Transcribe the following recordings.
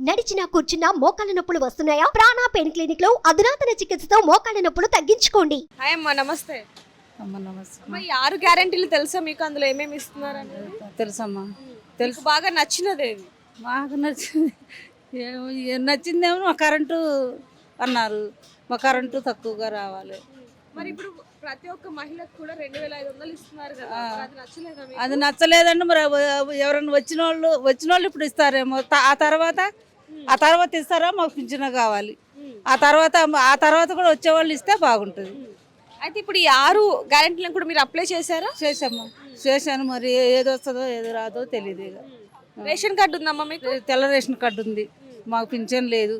నడిచినా కూర్చున్నా మోకాళ్ళ నొప్పులు వస్తున్నాయా? ప్రాణ పెయిన్ క్లినిక్ లో అధునాతన చికిత్సతో మోకాళ్ళ నొప్పులు తగ్గించుకోండి. హాయ్ అమ్మా, నమస్తే. అమ్మ నమస్తే. అమ్మా, ఈ 6 గ్యారెంటీలు తెలుసా మీకు? అందులో ఏమేమి ఇస్తున్నారని తెలుసమ్మా. తెలుసు. బాగా నచ్చినది ఏది? మాకు నచ్చింది నచ్చిందేమో మా కరెంటు అన్నారు. మా కరెంటు తక్కువగా రావాలి. మరి ఇప్పుడు ప్రతి ఒక్క మహిళకు కూడా 2500 ఇస్తున్నారు కదా, మరి అది నచ్చలేదా మీకు? అది నచ్చలేదండి. మరి ఎవరైనా వచ్చిన వాళ్ళు ఇప్పుడు ఇస్తారేమో. ఆ తర్వాత ఇస్తారా? మాకు పింఛన కావాలి. ఆ తర్వాత కూడా వచ్చేవాళ్ళు ఇస్తే బాగుంటుంది. అయితే ఇప్పుడు ఈ 6 గ్యారెంటీలను కూడా మీరు అప్లై చేశారా? చేశాను. మరి ఏది వస్తుందో ఏది రాదో తెలియదు. ఇక రేషన్ కార్డు ఉందమ్మా మీకు? తెల్ల రేషన్ కార్డు ఉంది. మాకు పింఛన్ లేదు.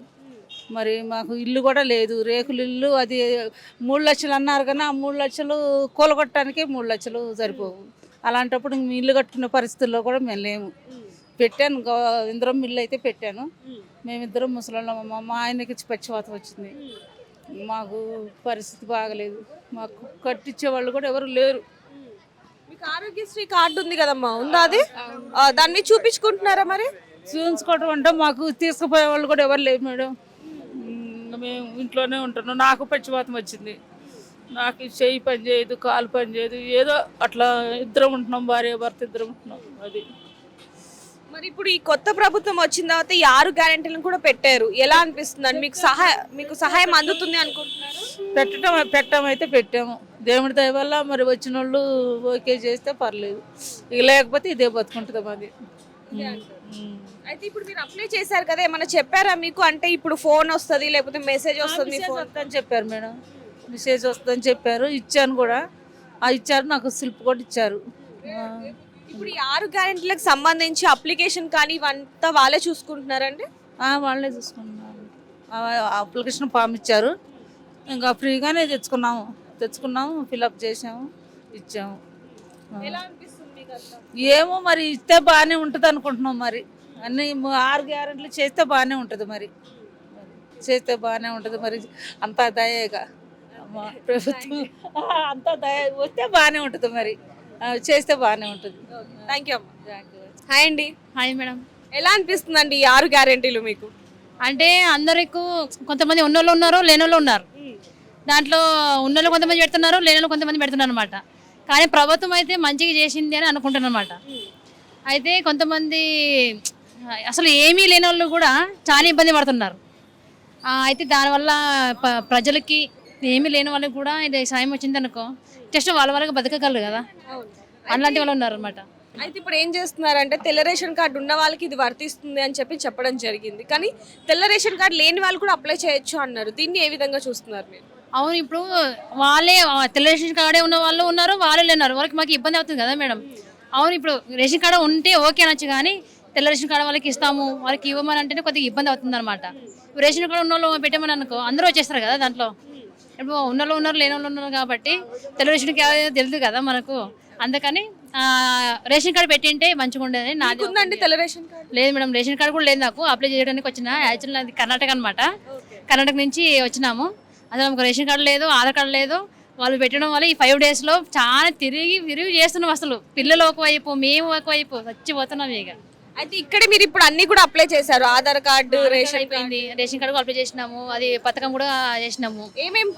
మరి మాకు ఇల్లు కూడా లేదు. రేకులు ఇల్లు. అది 3 లక్షలు అన్నారు కానీ ఆ 3 లక్షలు కూలగొట్టడానికి 3 లక్షలు సరిపోవు. అలాంటప్పుడు మీ ఇల్లు కట్టుకునే పరిస్థితుల్లో కూడా మేము లేము. పెట్టాను, ఇంద్రం ఇల్లు అయితే పెట్టాను. మేమిద్దరం ముసలిళ్ళం. మా ఆయనకి పచ్చివాత వచ్చింది. మాకు పరిస్థితి బాగలేదు. మాకు కట్టించే వాళ్ళు కూడా ఎవరు లేరు. మీకు ఆరోగ్యశ్రీ కార్డు ఉంది కదమ్మా, ఉందా అది? దాన్ని చూపించుకుంటున్నారా? మరి చూపించుకోవడం అంటే మాకు తీసుకుపోయే వాళ్ళు కూడా ఎవరు లేరు మేడం. మేము ఇంట్లోనే ఉంటున్నాం. నాకు పచ్చివాతం వచ్చింది. నాకు చెయ్యి పని చేయదు, కాలు పని చేయదు. ఏదో అట్లా ఇద్దరం ఉంటున్నాం, భార్య భర్త ఇద్దరం ఉంటున్నాం. అది మరి ఇప్పుడు ఈ కొత్త ప్రభుత్వం వచ్చిన తర్వాత ఈ 6 గ్యారెంటీలను కూడా పెట్టారు. ఎలా అనిపిస్తుంది? మీకు సహాయం అందుతుంది అనుకుంటున్నారు? పెట్టడం అయితే పెట్టాము. దేవుడి దయ వల్ల మరి వచ్చిన వాళ్ళు ఓకే చేస్తే పర్లేదు. ఇక లేకపోతే ఇదే బతుకుంటుంది మాది. అయితే ఇప్పుడు మీరు అప్లై చేశారు కదా, ఏమన్నా చెప్పారా మీకు? అంటే ఇప్పుడు ఫోన్ వస్తుంది లేకపోతే మెసేజ్ వస్తుంది వస్తుందని చెప్పారు మేడం. మెసేజ్ వస్తుందని చెప్పారు. ఇచ్చాను కూడా. ఇచ్చారు, నాకు స్లిప్ కూడా ఇచ్చారు. ఇప్పుడు ఈ 6 గ్యారెంటీలకు సంబంధించి అప్లికేషన్ కానీ ఇవంతా వాళ్ళే చూసుకుంటున్నారండి? వాళ్ళే చూసుకుంటున్నారు. అప్లికేషన్ ఫామ్ ఇచ్చారు. ఇంకా ఫ్రీగానే తెచ్చుకున్నాము, ఫిలప్ చేసాము, ఇచ్చాము. ఎలా అనిపిస్తుంది మీకు అంతా? ఏమో మరి ఇస్తే బాగానే ఉంటుంది అనుకుంటున్నాం. మరి అన్ని 6 గ్యారెంటీలు చేస్తే బాగానే ఉంటుంది. మరి మరి అంతా దయగా ప్రభుత్వం అంతా దయ వస్తే బాగానే ఉంటుంది. మరి చేస్తే బాగానే ఉంటుంది. థ్యాంక్ యూ అమ్మా. హాయ్ అండి. Hi madam. ఎలా అనిపిస్తుందండి ఈ 6 గ్యారెంటీలు మీకు? అంటే అందరికి కొంతమంది ఉన్నోళ్ళు ఉన్నారు, లేనోళ్ళు ఉన్నారు. దాంట్లో ఉన్నోళ్ళు కొంతమంది పెడుతున్నారు, లేనోళ్ళు కొంతమంది పెడుతున్నారు అనమాట. కానీ ప్రభుత్వం అయితే మంచిగా చేసింది అని అనుకుంటున్నారు అనమాట. అయితే కొంతమంది అసలు ఏమీ లేని వాళ్ళు కూడా చాలా ఇబ్బంది పడుతున్నారు. అయితే దానివల్ల ప్రజలకి ఏమీ లేని వాళ్ళకి కూడా ఇది సాయం వచ్చింది అనుకో, జస్ట్ వాళ్ళ వరకు బతకగలరు కదా, అలాంటి వాళ్ళు ఉన్నారు అనమాట. అయితే ఇప్పుడు ఏం చేస్తున్నారంటే తెల్ల రేషన్ కార్డు ఉన్న వాళ్ళకి ఇది వర్తిస్తుంది అని చెప్పడం జరిగింది. కానీ తెల్ల రేషన్ కార్డు లేని వాళ్ళు కూడా అప్లై చేయొచ్చు అన్నారు. దీన్ని ఏ విధంగా చూస్తున్నారు మీరు? అవును, ఇప్పుడు వాళ్ళే తెల్ల రేషన్ కార్డే ఉన్న వాళ్ళు ఉన్నారు, వాళ్ళే లేన్నారు. వాళ్ళకి మాకు ఇబ్బంది అవుతుంది కదా మేడం. అవును, ఇప్పుడు రేషన్ కార్డు ఉంటే ఓకే అనొచ్చు, కానీ తెల్ల రేషన్ కార్డు వాళ్ళకి ఇస్తాము, వాళ్ళకి ఇవ్వమని అంటేనే కొద్దిగా ఇబ్బంది అవుతుంది అనమాట. రేషన్ కార్డు ఉన్న వాళ్ళు పెట్టమని అనుకో అందరూ వచ్చేస్తారు కదా దాంట్లో. ఇప్పుడు ఉన్నోళ్ళు ఉన్నారు, లేని వాళ్ళు ఉన్నారు కాబట్టి తెల్ల రేషన్ కార్డు తెలుసు కదా మనకు. అందుకని రేషన్ కార్డు పెట్టింటే మంచిగా ఉండేది. నాది ఉందండి తెల్ల రేషన్ కార్డు? లేదు మేడం, రేషన్ కార్డు కూడా లేదు నాకు. అప్లై చేయడానికి వచ్చిన యాక్చువల్ అది కర్ణాటక అనమాట. కర్ణాటక నుంచి వచ్చినాము. అసలు మాకు రేషన్ కార్డు లేదు, ఆధార్ కార్డు లేదు. వాళ్ళు పెట్టడం వల్ల ఈ 5 డేస్లో చాలా తిరిగి చేస్తున్నాం. అసలు పిల్లలు ఒకవైపు, మేము ఒకవైపు చచ్చిపోతున్నాం ఇక. అయితే ఇక్కడ మీరు ఇప్పుడు అన్ని కూడా అప్లై చేశారు? ఆధార్ కార్డు, రేషన్ అయిపోయింది, రేషన్ కార్డు అప్లై చేసినాము, అది పథకం కూడా చేసినాము. ఏమేం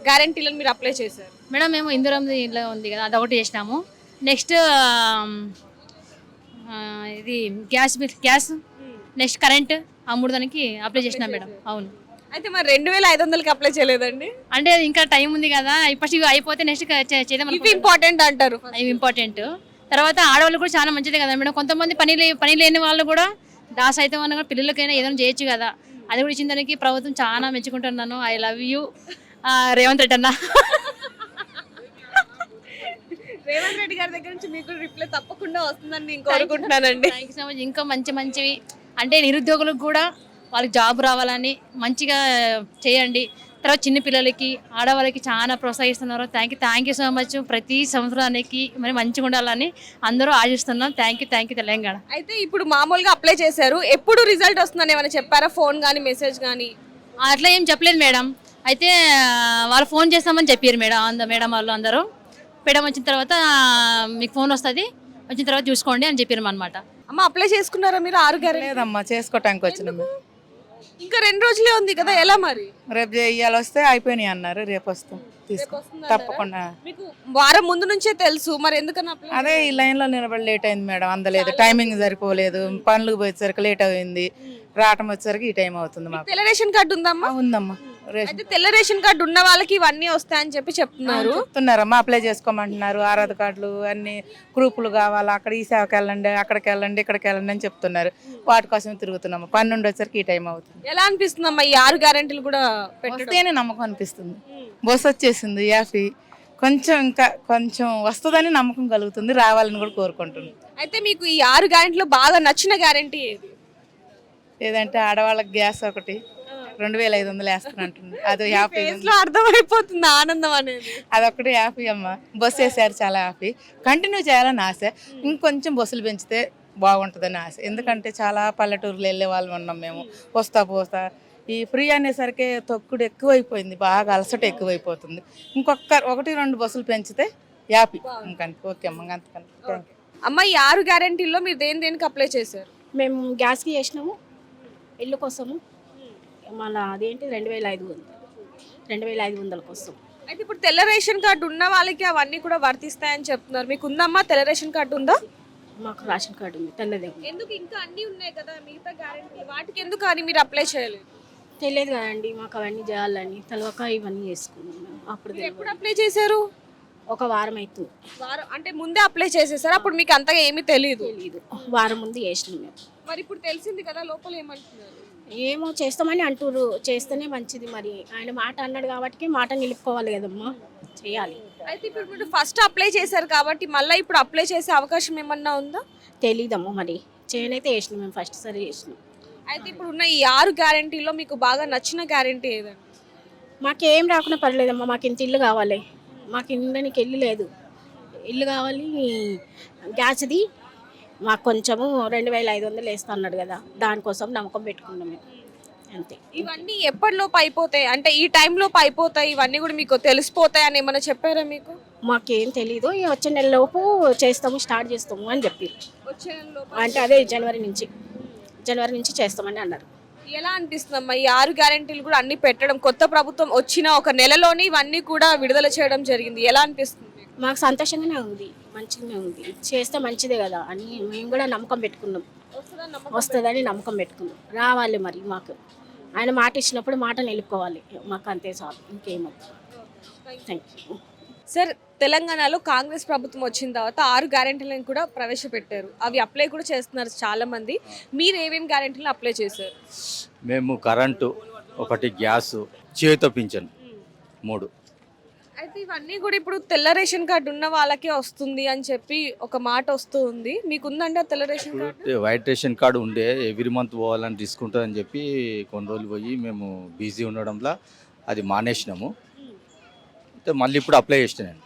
గ్యారెంటీలను మీరు అప్లై చేశారు మేడం? మేము ఇందిరం ఇంట్లో ఉంది కదా, అది ఒకటి చేసినాము. నెక్స్ట్ ఇది గ్యాస్, నెక్స్ట్ కరెంట్, ఆ 3 దానికి అప్లై చేసినాం మేడం. అవును. అయితే మరి 2500కి అప్లై చేయలేదండి? అంటే ఇంకా టైం ఉంది కదా, ఇప్పటి ఇవి నెక్స్ట్ చేద్దాం. ఇవి ఇంపార్టెంట్ అంటారు? ఇవి ఇంపార్టెంట్. తర్వాత ఆడవాళ్ళు కూడా చాలా మంచిదే కదా మేడం. కొంతమంది పని లేని వాళ్ళు కూడా దాస్ అయితే అన్న కూడా పిల్లలకైనా ఏదైనా చేయొచ్చు కదా. అది కూడా ఇచ్చిన దానికి ప్రభుత్వం చాలా మెచ్చుకుంటున్నాను. I love you Revanth Reddy అన్న. రేవంత్ రెడ్డి గారి దగ్గర నుంచి మీకు రిప్లై తప్పకుండా వస్తుందని నేను కోరుకుంటున్నానండి. Thank you so much. ఇంకా మంచివి అంటే నిరుద్యోగులకు కూడా వాళ్ళకి జాబ్ రావాలని మంచిగా చేయండి. తర్వాత చిన్న పిల్లలకి, ఆడవాళ్ళకి చాలా ప్రోత్సహిస్తున్నారు. Thank you so much. ప్రతి సంవత్సరానికి మరి మంచిగా ఉండాలని అందరూ ఆశిస్తున్నాం. Thank you Telangana. అయితే ఇప్పుడు మామూలుగా అప్లై చేశారు, ఎప్పుడు రిజల్ట్ వస్తుందని ఏమైనా చెప్పారా? ఫోన్ కానీ మెసేజ్ కానీ? అట్లా ఏం చెప్పలేదు మేడం. అయితే వాళ్ళు ఫోన్ చేస్తామని చెప్పారు మేడం వాళ్ళు అందరూ. పెట్టడం వచ్చిన తర్వాత మీకు ఫోన్ వస్తుంది, వచ్చిన తర్వాత చూసుకోండి అని చెప్పారు అనమాట. అమ్మ అప్లై చేసుకున్నారా మీరు 6 గ్యారెంటీ? లేదమ్మా, చేసుకోవటానికి వచ్చినాం మేము. ఇంకా 2 రోజులే ఉంది కదా, ఎలా మరి? రేపు ఇవాళ వస్తే అయిపోయినాయి అన్నారు, రేపు వస్తాం తీసుకో వస్తుందన్నారా? తప్పకుండా. మీకు వారం ముందు నుంచే తెలుసు, మరి ఎందుకని అప్లై? అదే ఈ లైన్లో నిలబడి లేట్ అయింది మేడం, అందలేదు, టైమింగ్ సరిపోలేదు, పనులకు పోయేసరికి లేట్ అయింది, రావటం వచ్చేసరికి ఈ టైం అవుతుంది మాకు. తెల్ల రేషన్ కార్డు ఉందమ్మా? ఉందమ్మా రేషన్ అయితే తెల్ల రేషన్ కార్డు ఉన్న వాళ్ళకి ఇవన్నీ వస్తాయని చెప్పి చెప్తున్నారు. చెప్తున్నారమ్మా, అప్లై చేసుకోమంటున్నారు, ఆధార్ కార్డులు అన్ని ప్రూఫ్లు కావాలా, అక్కడ ఈ సేవకి వెళ్ళండి, అక్కడికి వెళ్ళండి, ఇక్కడికి వెళ్ళండి అని చెప్తున్నారు. వాటి కోసం తిరుగుతున్నాము, 12 వచ్చేసరికి ఈ టైం అవుతుంది. ఎలా అనిపిస్తుందమ్మా ఈ 6 గ్యారెంటీలు కూడా పెట్టడం? వస్తేనే నమ్మకం అనిపిస్తుంది. బస్సు వచ్చేసింది యాఫీ, కొంచెం ఇంకా కొంచెం వస్తుందని నమ్మకం కలుగుతుంది, రావాలని కూడా కోరుకుంటున్నాను. అయితే మీకు ఈ 6 గ్యారెంటీలో బాగా నచ్చిన గ్యారెంటీ ఏది? ఏదంటే ఆడవాళ్ళకి గ్యాస్ ఒకటి 2500 వేస్తానంటుంది, అది హ్యాపీ. ఫేస్ లో అర్థమైపోతుంది ఆనందం అనేది. అదొకటి హ్యాపీ అమ్మ. బస్సు వేసారు, చాలా హ్యాపీ. కంటిన్యూ చేయాలని ఆశ, ఇంకొంచెం బస్సులు పెంచితే బాగుంటుందని ఆశ. ఎందుకంటే చాలా పల్లెటూరులో వెళ్ళే వాళ్ళు ఉన్నాం మేము, వస్తా పోస్తా. ఈ ఫ్రీ అనేసరికి తొక్కుడు ఎక్కువైపోయింది, బాగా అలసట ఎక్కువైపోతుంది. ఇంకొక 1-2 బస్సులు పెంచితే హ్యాపీ. ఇంకంతే, ఓకే అమ్మ, అంతకంటే థ్యాంక్ యూ. అమ్మ ఈ 6 గ్యారెంటీల్లో మీరు దేనికి అప్లై చేశారు? మేము గ్యాస్కి చేసినాము, ఇల్లు కోసము, మళ్ళీ అదేంటి 2500 కోసం. అయితే ఇప్పుడు తెల్ల రేషన్ కార్డు ఉన్న వాళ్ళకి అవన్నీ కూడా వర్తిస్తాయని చెప్తున్నారు. మీకు ఉందమ్మా తెల్ల రేషన్ కార్డు ఉందా? మాకు రేషన్ కార్డు ఉంది, తెల్లదే ఉంది. ఎందుకు ఇంకా అన్ని ఉన్నాయి కదా మిగతా గ్యారెంటీ, వాటికి ఎందుకు అని మీరు అప్లై చేయలేదు? తెలియదు కదండి మాకు అవన్నీ చేయాలని, తెలవక ఇవన్నీ చేసుకున్నాం మేము. అప్పుడు మీరు తెలియదు. ఎప్పుడు అప్లై చేశారు? ఒక వారం అవుతుంది. వారం అంటే ముందే అప్లై చేసేసారు, అప్పుడు మీకు అంతగా ఏమీ తెలియదు. తెలీదు, వారం ముందు చేసినాం మేము. మరి ఇప్పుడు తెలిసింది కదా, లోపల ఏమంటున్నారు? ఏమో చేస్తామని అంటుర్రు, చేస్తేనే మంచిది. మరి ఆయన మాట అన్నాడు కాబట్టి మాట నిలుపుకోవాలి కదమ్మా, చేయాలి. అయితే ఇప్పుడు మీరు ఫస్ట్ అప్లై చేశారు కాబట్టి మళ్ళీ ఇప్పుడు అప్లై చేసే అవకాశం ఏమన్నా ఉందా? తెలీదమ్మా, మరి చేయనైతే చేసినాం మేము, ఫస్ట్ సరి చేసినాం. అయితే ఇప్పుడు ఉన్న ఈ 6 గ్యారెంటీలో మీకు బాగా నచ్చిన గ్యారెంటీ ఏదండి? మాకేం రాకుండా పర్లేదమ్మా, మాకు ఇంత ఇల్లు కావాలి. మాకు ఇండానికి ఇల్లు లేదు, ఇల్లు కావాలి. గ్యాస్ది మాకు కొంచెము 2500 వేస్తా అన్నాడు కదా, దానికోసం నమ్మకం పెట్టుకున్నాం మేము, అంతే. ఇవన్నీ ఎప్పటిలోపు అయిపోతాయి అంటే ఈ టైంలోపు అయిపోతాయి, ఇవన్నీ కూడా మీకు తెలిసిపోతాయి అని ఏమైనా చెప్పారా మీకు? మాకేం తెలీదు, ఈ వచ్చే నెల లోపు చేస్తాము, స్టార్ట్ చేస్తాము అని చెప్పారు. వచ్చే నెలలోపు అంటే అదే జనవరి నుంచి చేస్తామని అన్నారు. ఎలా అనిపిస్తుందమ్మా ఈ 6 గ్యారెంటీలు కూడా అన్ని పెట్టడం, కొత్త ప్రభుత్వం వచ్చిన ఒక నెలలోనే ఇవన్నీ కూడా విడుదల చేయడం జరిగింది, ఎలా అనిపిస్తుంది? మాకు సంతోషంగానే ఉంది, మంచిగానే ఉంది. చేస్తే మంచిదే కదా అని మేము కూడా నమ్మకం పెట్టుకున్నాం, వస్తుందని నమ్మకం పెట్టుకున్నాం. రావాలి మరి, మాకు ఆయన మాట ఇచ్చినప్పుడు మాట నిలుపుకోవాలి, మాకు అంతే చాలు, ఇంకేమవుతుంది. Thank you. సార్, తెలంగాణలో కాంగ్రెస్ ప్రభుత్వం వచ్చిన తర్వాత 6 గ్యారెంటీలను కూడా ప్రవేశపెట్టారు, అవి అప్లై కూడా చేస్తున్నారు చాలా మంది. మీరు ఏమేమి గ్యారెంటీలు అప్లై చేశారు? మేము కరెంటు ఒకటి, గ్యాసు, చేతితో పింఛన్ 3. అయితే ఇవన్నీ కూడా ఇప్పుడు తెల్ల రేషన్ కార్డు ఉన్న వాళ్ళకే వస్తుంది అని చెప్పి ఒక మాట వస్తూ ఉంది, మీకు ఉందంటే ఆ తెల్ల ration card? White ration card ఉండే ఎవ్రీ మంత్ పోవాలని తీసుకుంటుంది అని చెప్పి కొన్ని రోజులు పోయి మేము బిజీ ఉండడంలో అది మానేసినాము. అయితే మళ్ళీ ఇప్పుడు అప్లై చేసిన నేను,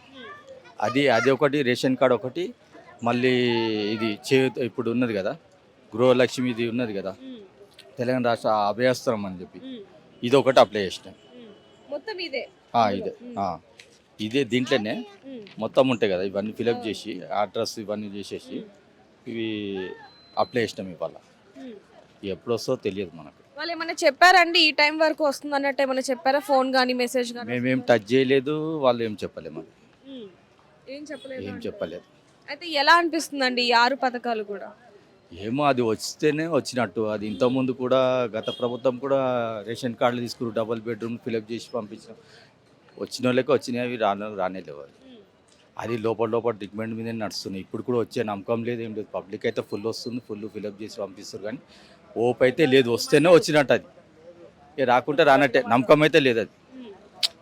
అది ఒకటి, రేషన్ కార్డు ఒకటి, మళ్ళీ ఇది ఇప్పుడు ఉన్నది కదా గృహలక్ష్మి, ఇది ఉన్నది కదా తెలంగాణ రాష్ట్ర అభయస్త్రం అని చెప్పి, ఇది ఒకటి అప్లై చేసిన. మొత్తం ఇదే ఇదే దీంట్లోనే మొత్తం ఉంటాయి కదా, ఇవన్నీ ఫిలప్ చేసి అడ్రస్ ఇవన్నీ చేసేసి ఇవి అప్లై చేసినాం. ఇవాళ ఎప్పుడు వస్తుందో తెలియదు మనకు. వాళ్ళు ఏమైనా చెప్పారండి ఈ టైం వరకు వస్తుంది అన్నట్టు ఏమైనా చెప్పారా? ఫోన్ కానీ మెసేజ్ కానీ? మేమేం టచ్ చేయలేదు, వాళ్ళు ఏం చెప్పలేము, ఏం చెప్పలేదు. అయితే ఎలా అనిపిస్తుందండి ఈ 6 పథకాలు కూడా? ఏమో అది వస్తేనే వచ్చినట్టు. అది ఇంతకుముందు కూడా గత ప్రభుత్వం కూడా రేషన్ కార్డులు తీసుకుని డబుల్ బెడ్రూమ్ ఫిలప్ చేసి పంపించాం, వచ్చిన వాళ్ళకి వచ్చినవి రానేలేవు. అది లోపల డిగ్మెంట్ మీదే నడుస్తున్నాయి. ఇప్పుడు కూడా వచ్చే నమ్మకం లేదు, ఏం లేదు. పబ్లిక్ అయితే ఫుల్ వస్తుంది, ఫుల్ ఫిలప్ చేసి పంపిస్తారు, కానీ ఓప్ అయితే లేదు. వస్తేనే వచ్చినట్టు, అది రాకుంటే రానట్టే. నమ్మకం అయితే లేదు, అది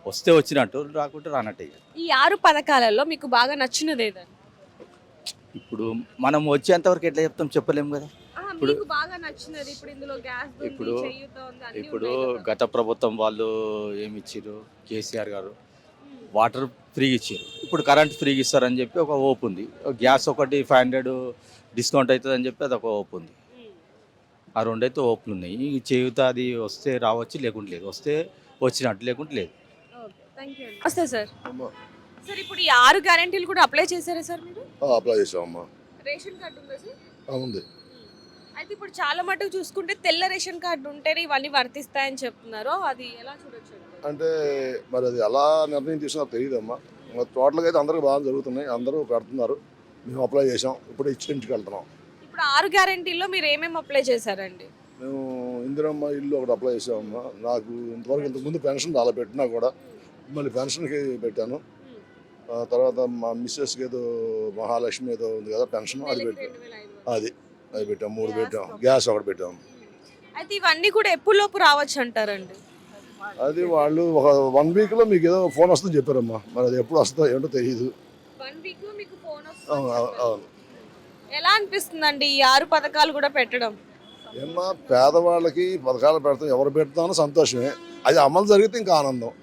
వస్తే వచ్చినట్టు, రాకుంటే రానట్టే. ఈ 6 పథకాలలో మీకు బాగా నచ్చినది ఏదండి? ఇప్పుడు మనం వచ్చేంతవరకు ఎట్లా చెప్తాం, చెప్పలేము కదా. మీకు బాగా నచ్చినది ఇప్పుడు ఇందులో గ్యాస్ ఉంది, ఇప్పుడు చేయూత ఉంది, అన్నీ ఇప్పుడు ఉన్నాయి కదా. గత ప్రభుత్వం వాళ్ళు ఏమి ఇచ్చారు, కేసీఆర్ గారు వాటర్ ఫ్రీగా ఇచ్చారు, ఇప్పుడు కరెంట్ ఫ్రీగా ఇస్తారని చెప్పి ఒక ఓప్ ఉంది. గ్యాస్ ఒకటి 500 డిస్కౌంట్ అవుతుంది అని చెప్పి అది ఒక ఓప్ ఉంది. ఆ 2 అయితే ఓపెన్ ఉన్నాయి. ఈ చేయూత అది వస్తే రావచ్చు, లేకుంటే లేదు. వస్తే వచ్చినట్టు, లేకుంటే లేదు. వస్తే సార్ సార్ ఇప్పుడు ఈ 6 గ్యారెంటీలు కూడా అప్లై చేశారా సార్ మీరు? అప్లై చేసామమ్మా. రేషన్ కార్డు ఉందా సార్? ఉంది. అయితే ఇప్పుడు చాలా మటుకు చూసుకుంటే తెల్ల రేషన్ కార్డు ఉంటేనే ఇవన్నీ వర్తిస్తాయని చెప్తున్నారు, అది ఎలా చూడొచ్చు అంటారు? అంటే మరి అది ఎలా నిర్ణయం తీసుకున్నా తెలియదమ్మా. టోటల్గా అయితే అందరికీ బాగా జరుగుతున్నాయి, అందరూ పెడుతున్నారు. మేము అప్లై చేసాం, ఇప్పుడు ఇచ్చి ఇంటికి వెళ్తున్నాం. ఇప్పుడు 6 గ్యారెంటీల్లో మీరు ఏమేమి అప్లై చేశారండి? మేము ఇందిరమ్మ ఇల్లు ఒకటి అప్లై చేసామమ్మా. నాకు ఇంతకుముందు పెన్షన్ అలా పెట్టినా కూడా మళ్ళీ పెన్షన్కి పెట్టాను. తర్వాత మా మిస్సెస్కి ఏదో మహాలక్ష్మి ఏదో ఉంది కదా పెన్షన్, అది పెట్టాం. అది పెట్టాం, 3 పెట్టాం. గ్యాస్ ఒకటి పెట్టాం. అయితే ఇవన్నీ కూడా ఎప్పుడులోపు రావచ్చు అంటారండి? అది వాళ్ళు ఒక 1 వీక్లో మీకు ఏదో ఫోన్ వస్తుందని చెప్పారమ్మా. మరి అది ఎప్పుడు వస్తుందో ఏంటో తెలియదు. 1 వీక్ లో మీకు ఫోన్ అవును, వస్తుంది. అవును. ఎలా అనిపిస్తుందండి ఈ 6 పథకాలు కూడా పెట్టడం? ఏమ్మా, పేదవాళ్ళకి పథకాలు పెడతాం, ఎవరు పెడతామో సంతోషమే. అది అమలు జరిగితే ఇంకా ఆనందం,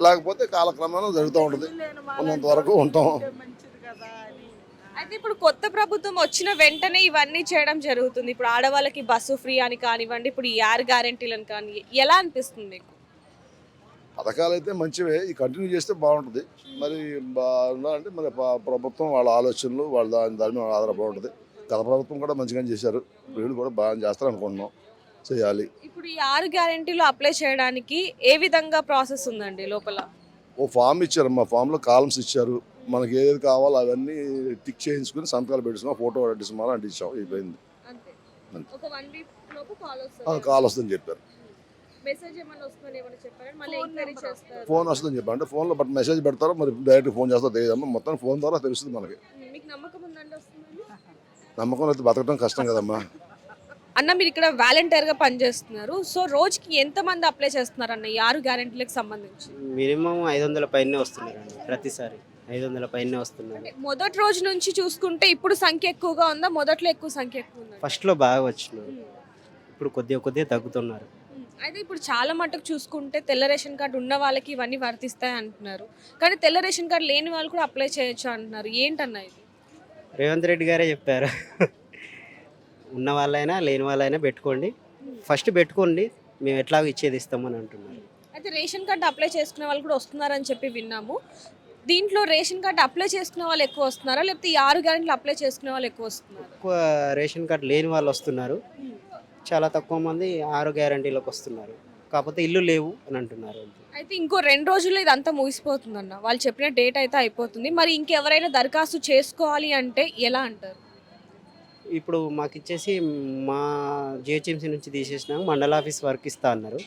లేకపోతే కాలక్రమేణా జరుగుతూ ఉంటుంది. ఉన్నంత వరకు ఉంటాం. అయితే ఇప్పుడు కొత్త ప్రభుత్వం వచ్చిన వెంటనే ఇవన్నీ చేయడం జరుగుతుంది. ఇప్పుడు ఆడవాళ్ళకి బస్సు ఫ్రీ అని కానివ్వండి, ఇప్పుడు ఈ 6 గ్యారెంటీలను కానీ ఎలా అనిపిస్తుంది మీకు? పథకాలు అయితే మంచివే, ఈ కంటిన్యూ చేస్తే బాగుంటుంది. మరి అంటే మరి ప్రభుత్వం వాళ్ళ ఆలోచనలు వాళ్ళ దాని మీద ఆధారపడి ఉంటుంది. గత ప్రభుత్వం కూడా మంచిగానే చేశారు, వీళ్ళు కూడా బాగా చేస్తారు అనుకుంటున్నాం, చేయాలి. ఇప్పుడు ఈ 6 గ్యారెంటీలు అప్లై చేయడానికి ఏ విధంగా ప్రాసెస్ ఉందండి లోపల? ఓ ఫామ్ ఇచ్చారమ్మా, ఫామ్లో కాలమ్స్ ఇచ్చారు. మనకి ఏది కావాలో అవన్నీ టిక్ చేయించుకుని సంతకాలు పెట్టించుకున్నాం, ఫోటో అంటించుకోవాలి, అంటించాం, అయిపోయింది. అంతే. అంతే. ఒక 1 వీక్ లోపు కాల్ వస్తుంది. కాల్ వస్తుందని చెప్పారు. మెసేజ్ ఏమైనా వస్తుందని ఏమైనా చెప్పారా? మళ్ళీ ఎంక్వైరీ చేస్తారు. ఫోన్ వస్తుందని చెప్పారు. అంటే ఫోన్లో బట్ మెసేజ్ పెడతారో మరి డైరెక్ట్ ఫోన్ చేస్తారో తెలియదమ్మా. మొత్తం ఫోన్ ద్వారా తెలుస్తుంది మనకి. మీకు నమ్మకం ఉందండి వస్తుందని? నమ్మకం అయితే బతకడం కష్టం కదమ్మా. అన్న మీరు ఇక్కడ వాలంటీర్ గా పనిచేస్తున్నారు, సో రోజుకి ఎంత మంది అప్లై చేస్తున్నారు అన్న ఈ 6 గ్యారెంటీలకు సంబంధించి? మినిమం 500 పైనే వస్తున్నారండి, ప్రతిసారి 500 పైనే వస్తున్నారు. అంటే మొదటి రోజు నుంచి చూసుకుంటే ఇప్పుడు సంఖ్య ఎక్కువగా ఉందా, మొదట్లో ఎక్కువ సంఖ్య ఎక్కువ ఉందా? ఫస్ట్లో బాగా వచ్చినారు, ఇప్పుడు కొద్దిగా తగ్గుతున్నారు. అయితే ఇప్పుడు చాలా మటుకు చూసుకుంటే తెల్ల రేషన్ కార్డు ఉన్న వాళ్ళకి ఇవన్నీ వర్తిస్తాయి అంటున్నారు, కానీ తెల్ల రేషన్ కార్డు లేని వాళ్ళు కూడా అప్లై చేయొచ్చు అంటున్నారు. ఏంటన్నా ఇది? రేవంత్ రెడ్డి గారే చెప్పారు, ఉన్న వాళ్ళైనా లేని వాళ్ళైనా పెట్టుకోండి, ఫస్ట్ పెట్టుకోండి, మేము ఎట్లాగో ఇచ్చేది ఇస్తామని అంటున్నారు. అయితే రేషన్ కార్డు అప్లై చేసుకునే వాళ్ళు కూడా వస్తున్నారని చెప్పి విన్నాము. దీంట్లో రేషన్ కార్డు అప్లై చేసుకునే వాళ్ళు ఎక్కువ వస్తున్నారా, లేకపోతే ఈ 6 గ్యారెంటీలు అప్లై చేసుకునే వాళ్ళు ఎక్కువ వస్తున్నారు? ఎక్కువ రేషన్ కార్డు లేని వాళ్ళు వస్తున్నారు, చాలా తక్కువ మంది 6 గ్యారంటీలకు వస్తున్నారు, కాకపోతే ఇల్లు లేవు అని అంటున్నారు. అయితే ఇంకో 2 రోజుల్లో ఇదంతా ముగిసిపోతుందన్న, వాళ్ళు చెప్పిన డేట్ అయితే అయిపోతుంది. మరి ఇంకెవరైనా దరఖాస్తు చేసుకోవాలి అంటే ఎలా అంటారు? ఇప్పుడు మాకు ఇచ్చేసి మా జిహెచ్ఎంసీ నుంచి తీసేసినాక మండల ఆఫీస్ వర్క్ ఇస్తా అన్నారు,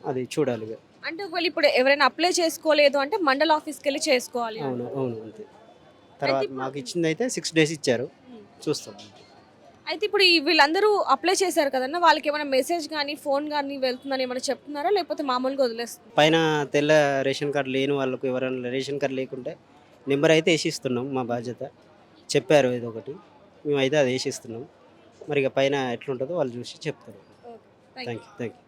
అది చూడాలి ఇక. అంటే ఒకవేళ ఇప్పుడు ఎవరైనా అప్లై చేసుకోలేదు అంటే మండల ఆఫీస్కి వెళ్ళి చేసుకోవాలి. అవును అవును అంతే. తర్వాత మాకు ఇచ్చింది అయితే 6 days ఇచ్చారు, చూస్తాం. అయితే ఇప్పుడు వీళ్ళందరూ అప్లై చేశారు కదన్నా, వాళ్ళకి ఏమైనా మెసేజ్ కానీ ఫోన్ కానీ వెళ్తుందని ఏమైనా చెప్తున్నారా, లేకపోతే మామూలుగా వదిలేస్తుంది? పైన తెల్ల రేషన్ కార్డు లేని వాళ్ళకు ఎవరైనా రేషన్ కార్డు లేకుంటే నెంబర్ అయితే వేసిస్తున్నాం, మా బాధ్యత. చెప్పారు ఏదో ఒకటి, మేమైతే అది వేసిస్తున్నాం. మరి ఇక పైన ఎట్లుంటుందో వాళ్ళు చూసి చెప్తారు. Thank you. Thank you.